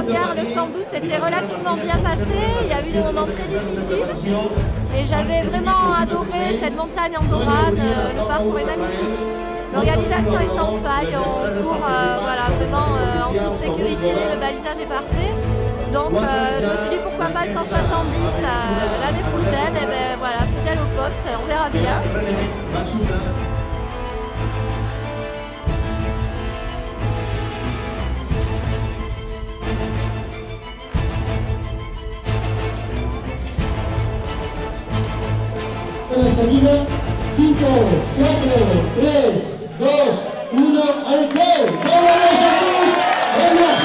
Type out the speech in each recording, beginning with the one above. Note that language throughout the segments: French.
dernière, le 112 s'était relativement bien passé. Il y a eu des moments très difficiles. Et j'avais vraiment adoré cette montagne andorrane. Le parcours est magnifique. L'organisation est sans faille. On court voilà, vraiment en toute sécurité. Le balisage est parfait. Donc je me suis dit pourquoi pas le 170 l'année prochaine. Et ben voilà, fidèle au poste, on verra bien. La salida, 5, 4, 3, 2, 1, ¡al gol! ¡Vamos Jesús! ¡Vamos!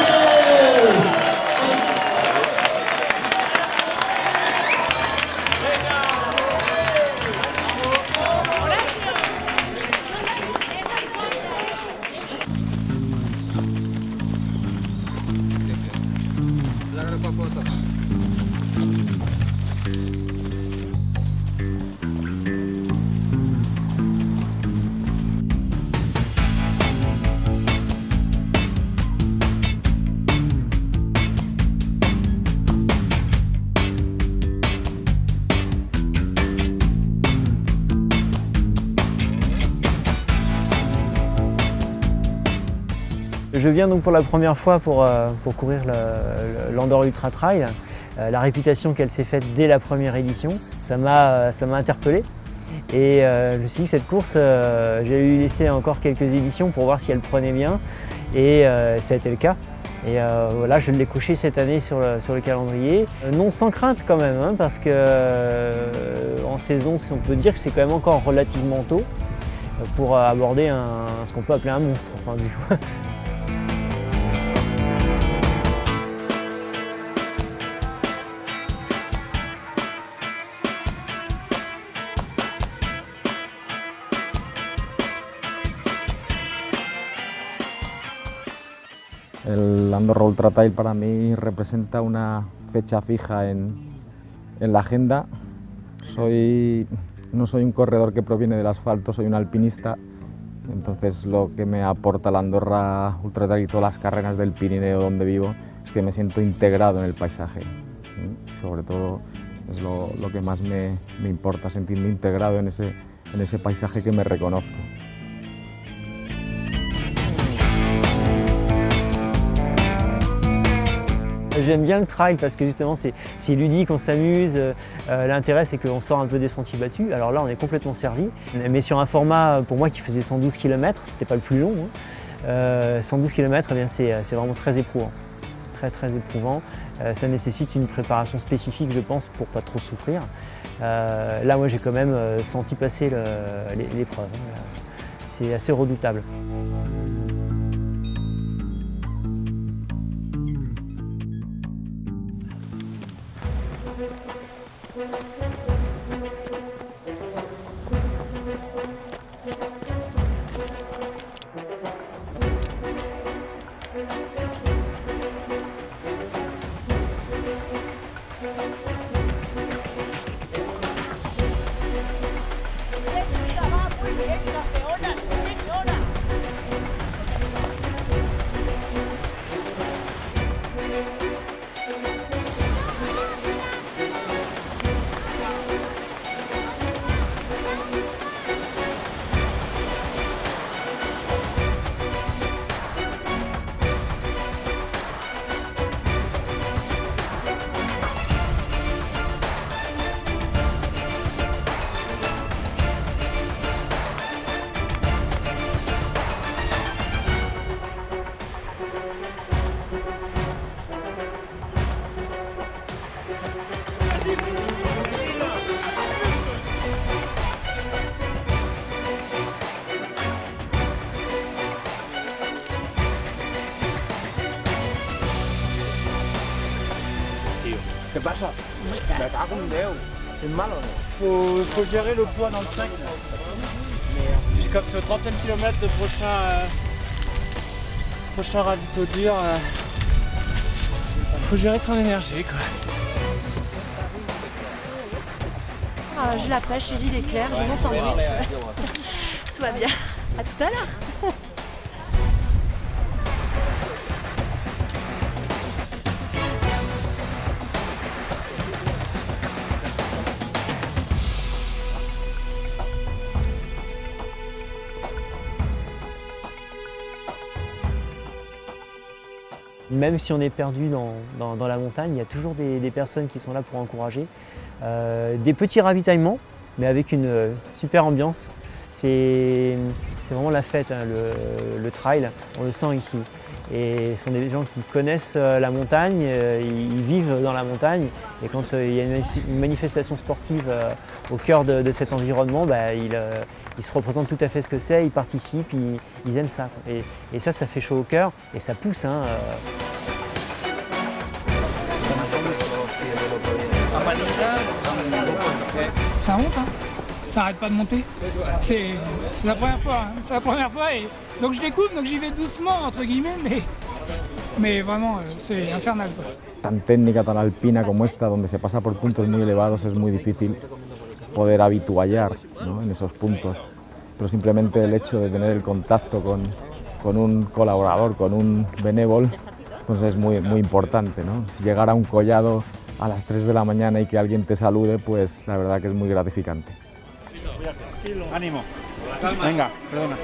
Je viens donc pour la première fois pour courir l'Andorra Ultra Trail. La réputation qu'elle s'est faite dès la première édition, ça m'a interpellé. Et je me suis dit que cette course, j'allais lui laisser encore quelques éditions pour voir si elle prenait bien. Et ça a été le cas. Et voilà, je l'ai couché cette année sur le calendrier. Non sans crainte quand même, hein, parce que en saison, on peut dire que c'est quand même encore relativement tôt pour aborder ce qu'on peut appeler un monstre. Enfin, du coup. El Andorra Ultra Trail para mí representa una fecha fija en la agenda. No soy un corredor que proviene del asfalto, soy un alpinista. Entonces lo que me aporta el Andorra Ultra Trail y todas las carreras del Pirineo donde vivo es que me siento integrado en el paisaje. Sobre todo es lo que más me importa, sentirme integrado en ese paisaje que me reconozco. J'aime bien le trail parce que justement c'est ludique, on s'amuse, l'intérêt c'est qu'on sort un peu des sentiers battus. Alors là on est complètement servi, mais sur un format pour moi qui faisait 112 km, c'était pas le plus long, hein. 112 km eh bien c'est vraiment très éprouvant, très éprouvant. Ça nécessite une préparation spécifique je pense pour pas trop souffrir. Là moi j'ai quand même senti passer l'épreuve, hein. C'est assez redoutable. ¿Qué pasa? Me cago en Dios. C'est mal, faut gérer le poids dans le 5. Puis comme c'est au 30e kilomètre le prochain ravito dur, faut gérer son énergie quoi. J'ai la pêche, j'ai dit l'éclair, j'ai mon sandwich. Tout va bien. À tout à l'heure. Même si on est perdu dans la montagne, il y a toujours des personnes qui sont là pour encourager. Des petits ravitaillements, mais avec une super ambiance. C'est vraiment la fête, hein, le trail, on le sent ici. Et ce sont des gens qui connaissent la montagne, ils vivent dans la montagne. Et quand il y a une manifestation sportive au cœur de cet environnement, bah, ils se représentent tout à fait ce que c'est, ils participent, ils aiment ça. Et ça fait chaud au cœur et ça pousse. Hein, Ça monte, hein. Ça arrête pas de monter. C'est la première fois, hein. C'est la première fois et donc je découvre, donc j'y vais doucement entre guillemets, mais vraiment c'est infernal, quoi. Tan técnica, tan alpina como esta, donde se pasa por puntos muy elevados, es muy difícil poder habituallar, ¿no?, en esos puntos. Pero simplemente el hecho de tener el contacto con un colaborador, con un benévol, entonces es muy, muy importante, ¿no? Llegar a un collado a las 3 de la mañana y que alguien te salude, pues la verdad que es muy gratificante. Ánimo. Venga, perdona.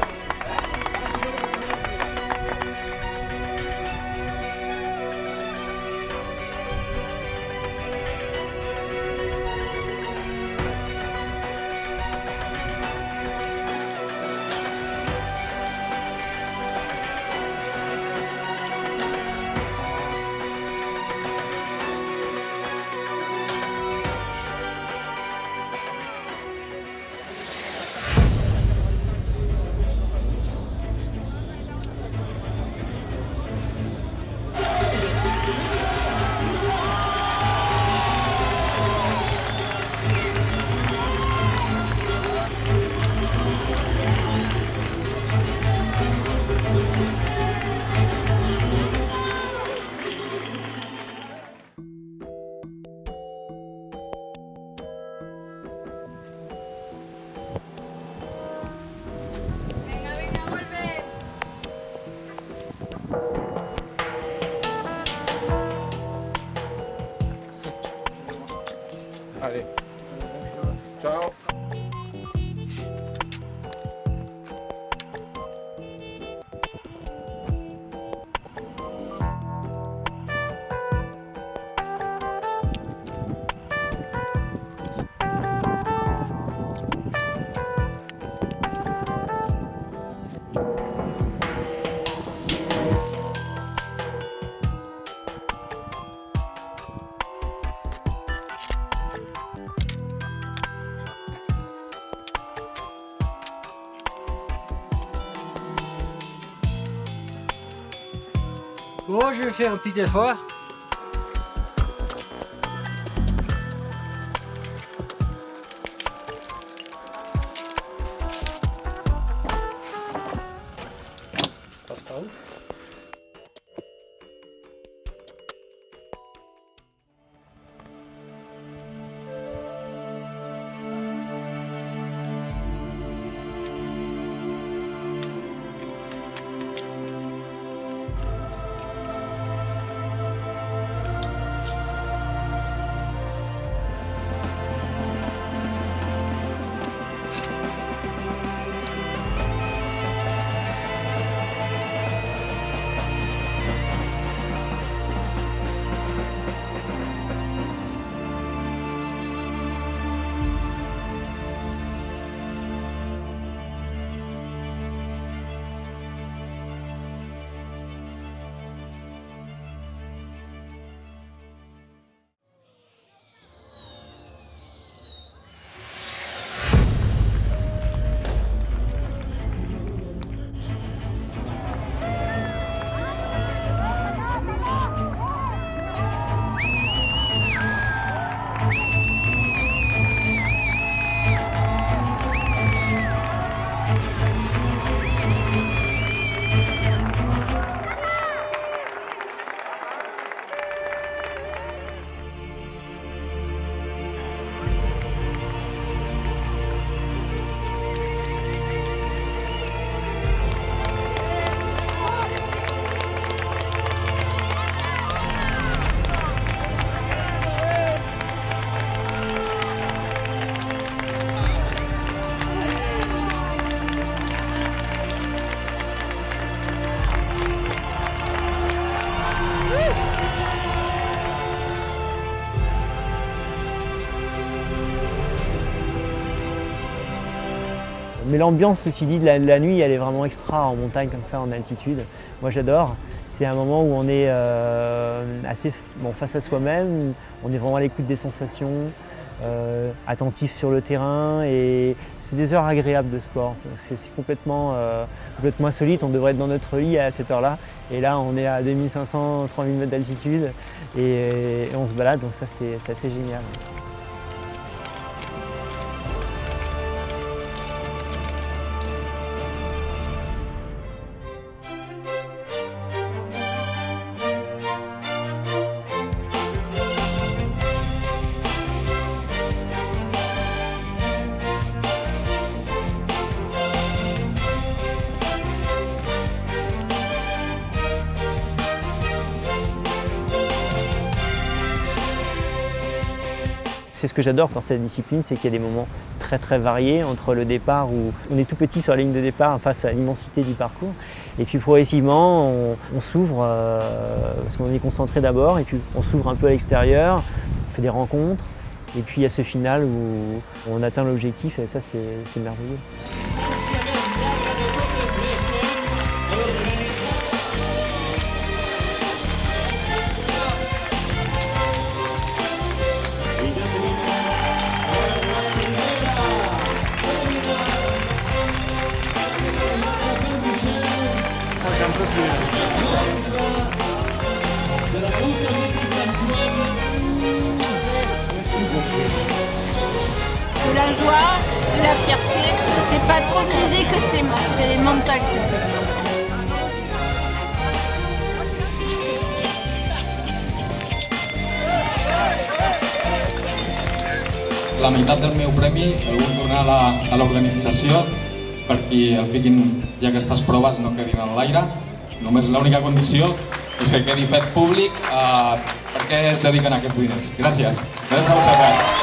Allez. Ciao. Bon, je vais faire un petit effort. Passe par où? Mais l'ambiance, ceci dit, de la nuit, elle est vraiment extra en montagne comme ça, en altitude. Moi j'adore. C'est un moment où on est assez face à soi-même, on est vraiment à l'écoute des sensations, attentif sur le terrain et c'est des heures agréables de sport. C'est complètement insolite, on devrait être dans notre lit à cette heure-là et là on est à 2500-3000 mètres d'altitude et on se balade, donc ça c'est assez génial. C'est ce que j'adore dans cette discipline, c'est qu'il y a des moments très très variés entre le départ où on est tout petit sur la ligne de départ face à l'immensité du parcours et puis progressivement on s'ouvre parce qu'on est concentré d'abord et puis on s'ouvre un peu à l'extérieur, on fait des rencontres et puis il y a ce final où on atteint l'objectif et ça c'est merveilleux. De la joie, de la fierté, c'est pas trop physique, c'est mental que c'est. La meitat del meu premi el vull donar a l'organització perquè al fiquin ja aquestes proves no quedin en l'aire. Només l'única condició és que quedi fet públic per què es dediquen aquests diners. Gràcies. Gràcies a vosaltres.